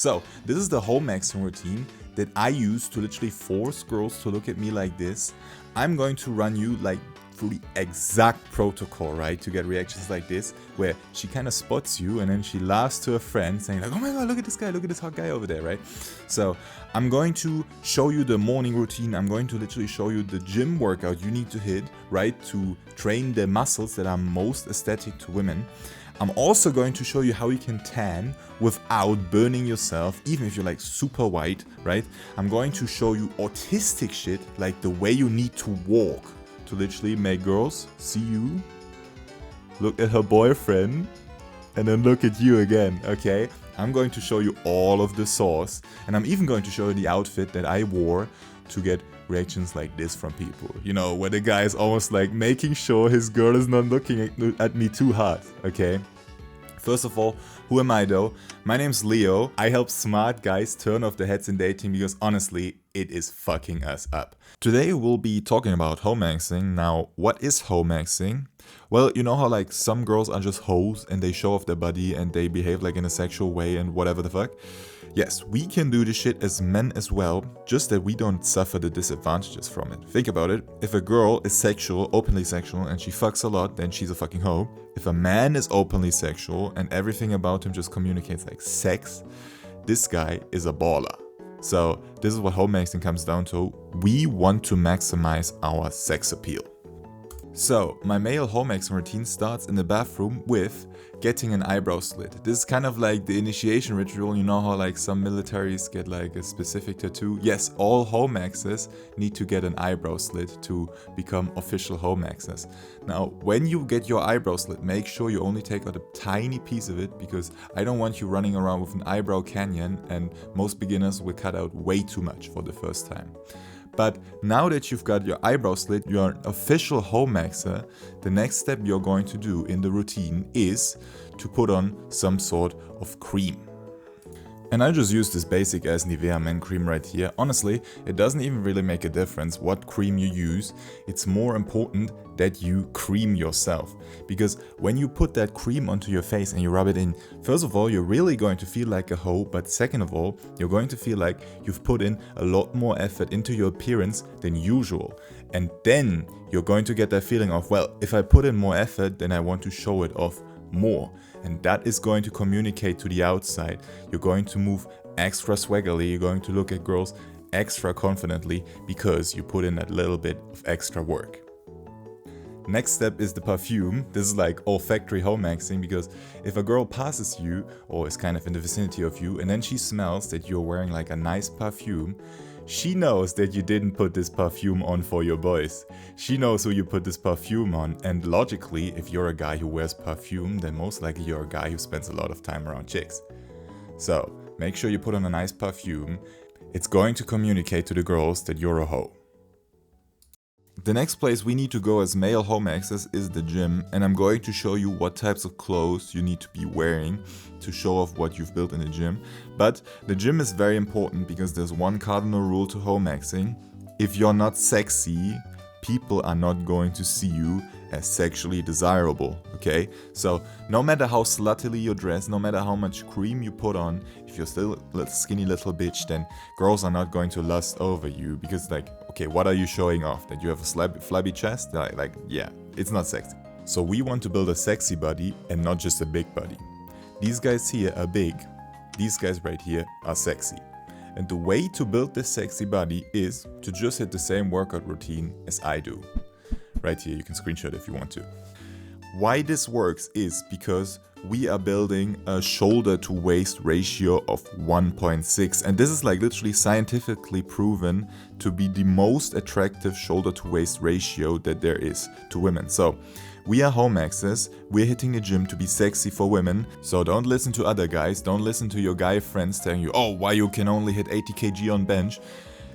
So this is the hoemaxxing routine that I use to literally force girls to look at me like this. I'm going to run you like through the exact protocol, right, to get reactions like this, where she kind of spots you and then she laughs to a friend saying like, oh my god, look at this guy, look at this hot guy over there, right? So I'm going to show you the morning routine. I'm going to literally show you the gym workout you need to hit, right, to train the muscles that are most aesthetic to women. I'm also going to show you how you can tan without burning yourself, even if you're like super white, right? I'm going to show you autistic shit, like the way you need to walk to literally make girls see you, look at her boyfriend, and then look at you again, okay? I'm going to show you all of the sauce, and I'm even going to show you the outfit that I wore to get reactions like this from people. You know, where the guy is almost like making sure his girl is not looking at me too hard, okay? First of all, who am I though? My name's Leo. I help smart guys turn off their heads in dating because honestly, it is fucking us up. Today we'll be talking about hoemaxxing. Now, what is hoemaxxing? Well, you know how like some girls are just hoes and they show off their body and they behave like in a sexual way and whatever the fuck? Yes, we can do this shit as men as well, just that we don't suffer the disadvantages from it. Think about it. If a girl is sexual, openly sexual, and she fucks a lot, then she's a fucking hoe. If a man is openly sexual and everything about him just communicates like sex, this guy is a baller. So this is what hoemaxxing comes down to. We want to maximize our sex appeal. So, my male hoemaxxing routine starts in the bathroom with getting an eyebrow slit. This is kind of like the initiation ritual. You know how like some militaries get like a specific tattoo? Yes, all hoemaxers need to get an eyebrow slit to become official hoemaxers. Now, when you get your eyebrow slit, make sure you only take out a tiny piece of it because I don't want you running around with an eyebrow canyon, and most beginners will cut out way too much for the first time. But now that you've got your eyebrow slit, you're an official hoemaxer, the next step you're going to do in the routine is to put on some sort of cream. And I just use this basic ass Nivea men cream right here. Honestly, it doesn't even really make a difference what cream you use. It's more important that you cream yourself. Because when you put that cream onto your face and you rub it in, first of all, you're really going to feel like a hoe. But second of all, you're going to feel like you've put in a lot more effort into your appearance than usual. And then you're going to get that feeling of, well, if I put in more effort, then I want to show it off more. And that is going to communicate to the outside. You're going to move extra swaggily. You're going to look at girls extra confidently because you put in that little bit of extra work. Next step is the perfume. This is like olfactory hoemaxxing, because if a girl passes you or is kind of in the vicinity of you and then she smells that you're wearing like a nice perfume, she knows that you didn't put this perfume on for your boys. She knows who you put this perfume on, and logically, if you're a guy who wears perfume, then most likely you're a guy who spends a lot of time around chicks. So, make sure you put on a nice perfume. It's going to communicate to the girls that you're a hoe. The next place we need to go as male hoemaxers is the gym, and I'm going to show you what types of clothes you need to be wearing to show off what you've built in the gym. But the gym is very important because there's one cardinal rule to hoemaxing. If you're not sexy, people are not going to see you as sexually desirable, okay? So no matter how sluttily you dress, no matter how much cream you put on, if you're still a skinny little bitch, then girls are not going to lust over you because like, okay, what are you showing off? That you have a flabby chest? Like, yeah, it's not sexy. So we want to build a sexy body and not just a big body. These guys here are big. These guys right here are sexy. And the way to build this sexy body is to just hit the same workout routine as I do. Right here, you can screenshot if you want to. Why this works is because we are building a shoulder to waist ratio of 1.6, and this is like literally scientifically proven to be the most attractive shoulder to waist ratio that there is to women. So we are hoemaxers, we're hitting the gym to be sexy for women, so don't listen to other guys, don't listen to your guy friends telling you, oh, why you can only hit 80 kg on bench.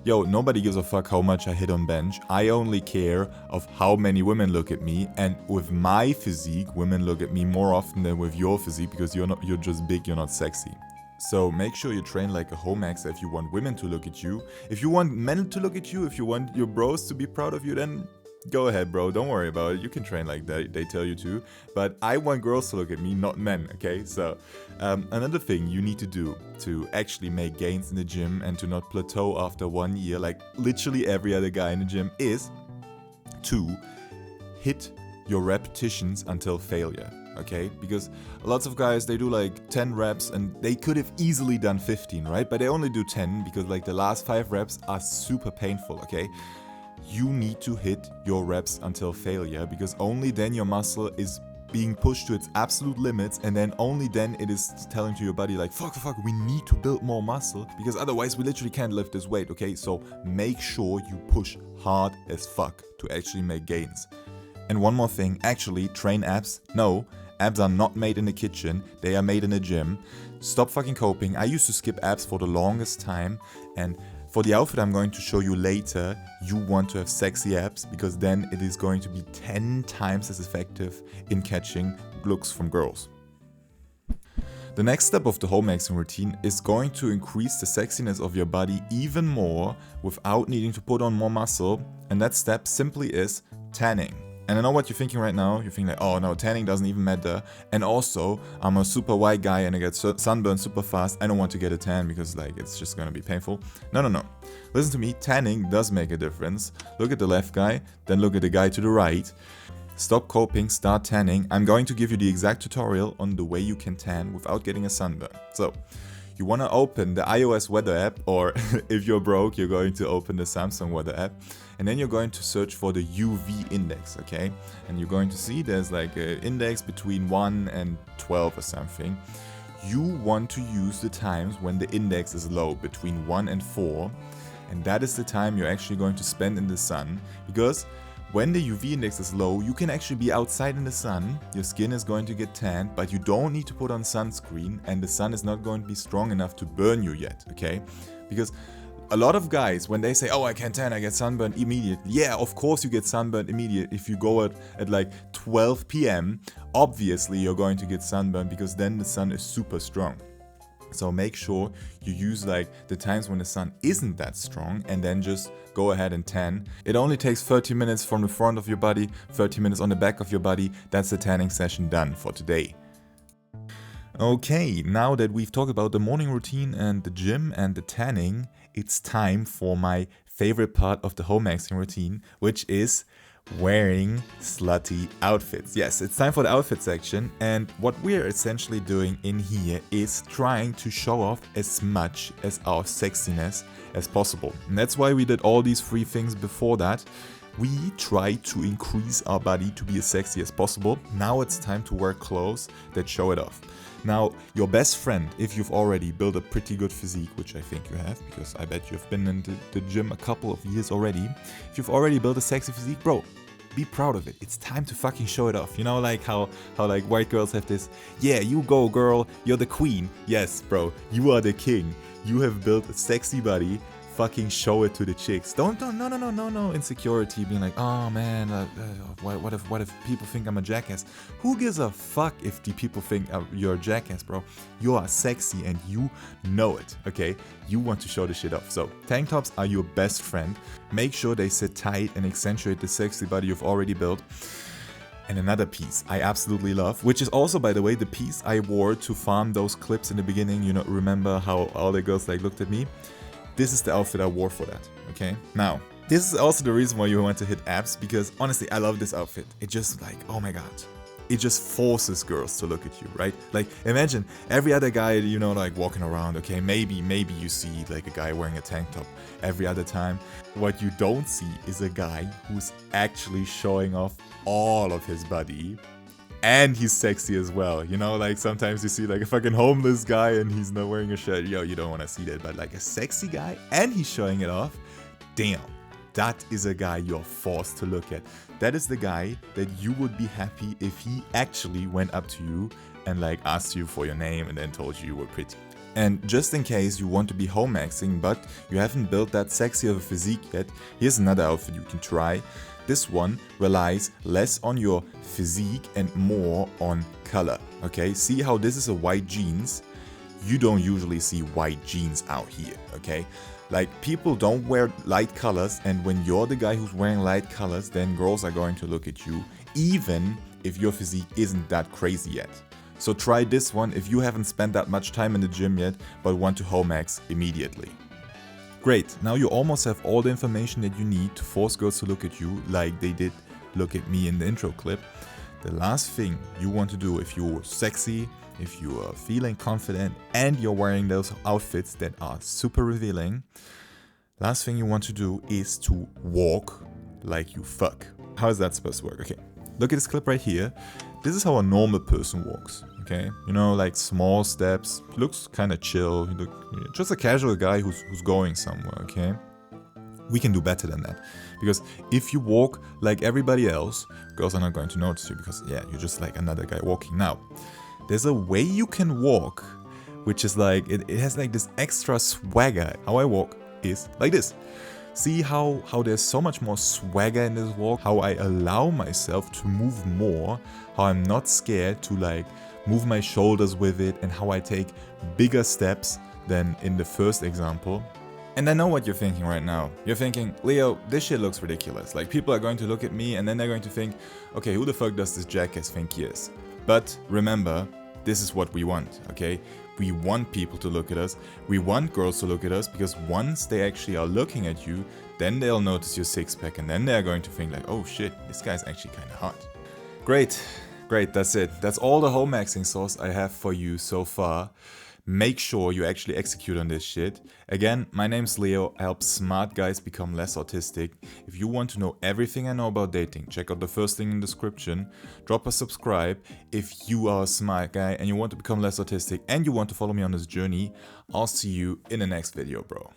Yo, nobody gives a fuck how much I hit on bench. I only care of how many women look at me, and with my physique, women look at me more often than with your physique because you're just big, you're not sexy. So make sure you train like a hoemaxer if you want women to look at you. If you want men to look at you, if you want your bros to be proud of you, then go ahead, bro. Don't worry about it. You can train like they tell you to. But I want girls to look at me, not men, okay? So another thing you need to do to actually make gains in the gym and to not plateau after 1 year, like literally every other guy in the gym, is to hit your repetitions until failure. Okay, because lots of guys, they do like 10 reps and they could have easily done 15, right? But they only do 10 because like the last 5 reps are super painful, okay? You need to hit your reps until failure, because only then your muscle is being pushed to its absolute limits, and then only then it is telling to your body like, fuck, we need to build more muscle, because otherwise we literally can't lift this weight, okay? So make sure you push hard as fuck to actually make gains. And one more thing, actually train abs. No, abs are not made in the kitchen, they are made in the gym. Stop fucking coping. I used to skip abs for the longest time, and for the outfit I'm going to show you later, you want to have sexy abs, because then it is going to be 10 times as effective in catching looks from girls. The next step of the hoemaxxing routine is going to increase the sexiness of your body even more without needing to put on more muscle, and that step simply is tanning. And I know what you're thinking right now. You're thinking like, oh no, tanning doesn't even matter. And also, I'm a super white guy and I get sunburned super fast. I don't want to get a tan because like it's just gonna be painful. No. Listen to me, tanning does make a difference. Look at the left guy, then look at the guy to the right. Stop coping, start tanning. I'm going to give you the exact tutorial on the way you can tan without getting a sunburn. So, you want to open the iOS weather app, or if you're broke, you're going to open the Samsung weather app, and then you're going to search for the UV index, okay? And you're going to see there's like an index between 1 and 12 or something. You want to use the times when the index is low, between 1 and 4, and that is the time you're actually going to spend in the sun, because when the UV index is low, you can actually be outside in the sun, your skin is going to get tanned, but you don't need to put on sunscreen, and the sun is not going to be strong enough to burn you yet, okay? Because a lot of guys, when they say, oh, I can tan, I get sunburned immediately. Yeah, of course you get sunburned immediately. If you go at like 12 p.m., obviously you're going to get sunburned, because then the sun is super strong. So make sure you use like the times when the sun isn't that strong, and then just go ahead and tan. It only takes 30 minutes from the front of your body, 30 minutes on the back of your body. That's the tanning session done for today. Okay, now that we've talked about the morning routine and the gym and the tanning, it's time for my favorite part of the hoemaxxing routine, which is wearing slutty outfits. Yes, it's time for the outfit section, and what we're essentially doing in here is trying to show off as much as our sexiness as possible. And that's why we did all these 3 things before that. We try to increase our body to be as sexy as possible. Now it's time to wear clothes that show it off. Now, your best friend, if you've already built a pretty good physique, which I think you have, because I bet you've been in the gym a couple of years already. If you've already built a sexy physique, bro, be proud of it. It's time to fucking show it off. You know, like how like white girls have this, yeah, you go girl, you're the queen. Yes, bro, you are the king. You have built a sexy body. Fucking show it to the chicks. No insecurity, being like, oh man, what if people think I'm a jackass? Who gives a fuck if the people think you're a jackass, bro? You are sexy and you know it, okay? You want to show the shit off. So tank tops are your best friend. Make sure they sit tight and accentuate the sexy body you've already built. And another piece I absolutely love, which is also, by the way, the piece I wore to farm those clips in the beginning. You know, remember how all the girls like looked at me? This is the outfit I wore for that, okay? Now, this is also the reason why you want to hit abs, because honestly, I love this outfit. It just like, oh my god. It just forces girls to look at you, right? Like, imagine every other guy, you know, like walking around, okay? Maybe you see like a guy wearing a tank top every other time. What you don't see is a guy who's actually showing off all of his body. And he's sexy as well, you know, like sometimes you see like a fucking homeless guy and he's not wearing a shirt. Yo, you don't want to see that, but like a sexy guy and he's showing it off. Damn, that is a guy you're forced to look at. That is the guy that you would be happy if he actually went up to you and like asked you for your name and then told you were pretty. And just in case you want to be hoemaxxing but you haven't built that sexy of a physique yet, here's another outfit you can try. This one relies less on your physique and more on color, okay? See how this is a white jeans? You don't usually see white jeans out here, okay? Like, people don't wear light colors, and when you're the guy who's wearing light colors, then girls are going to look at you, even if your physique isn't that crazy yet. So try this one if you haven't spent that much time in the gym yet, but want to hoemax immediately. Great, now you almost have all the information that you need to force girls to look at you like they did look at me in the intro clip. The last thing you want to do if you're sexy, if you are feeling confident and you're wearing those outfits that are super revealing, last thing you want to do is to walk like you fuck. How is that supposed to work? Okay, look at this clip right here. This is how a normal person walks, okay? You know, like small steps, looks kind of chill, you look just a casual guy who's going somewhere, okay? We can do better than that, because if you walk like everybody else, girls are not going to notice you, because yeah, you're just like another guy walking. Now, there's a way you can walk, which is like, it has like this extra swagger. How I walk is like this. See how there's so much more swagger in this walk, how I allow myself to move more, how I'm not scared to like move my shoulders with it, and how I take bigger steps than in the first example. And I know what you're thinking right now. You're thinking, Leo, this shit looks ridiculous. Like, people are going to look at me and then they're going to think, okay, who the fuck does this jackass think he is? But remember, this is what we want, okay? We want people to look at us. We want girls to look at us, because once they actually are looking at you, then they'll notice your six-pack, and then they're going to think like, oh shit, this guy's actually kind of hot. Great, that's it. That's all the hoemaxing sauce I have for you so far. Make sure you actually execute on this shit. Again, my name's Leo. I help smart guys become less autistic. If you want to know everything I know about dating, check out the first link in the description. Drop a subscribe. If you are a smart guy and you want to become less autistic and you want to follow me on this journey, I'll see you in the next video, bro.